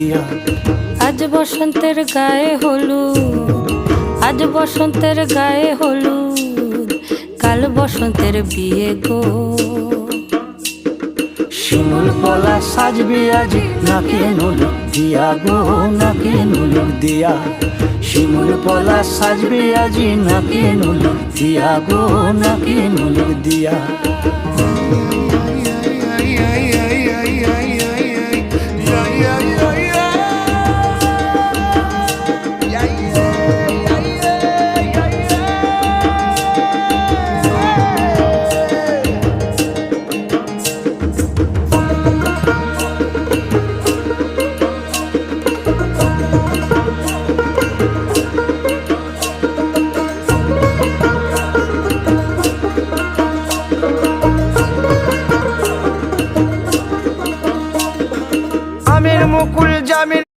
আজ বসন্তের গায়ে হলুদ, আজ বসন্তের গায়ে হলুদ, কাল বসন্তের বিয়ে গো। শিমুল পলা সাজবে আজি নাকে নুলুক দিয়া গো, নাকে নুলুক দিয়া। শিমুল পলা সাজবে আজি নাকে নুলুক দিয়া গো, নাকে নুলুক দিয়া। আমের মুকুল জামের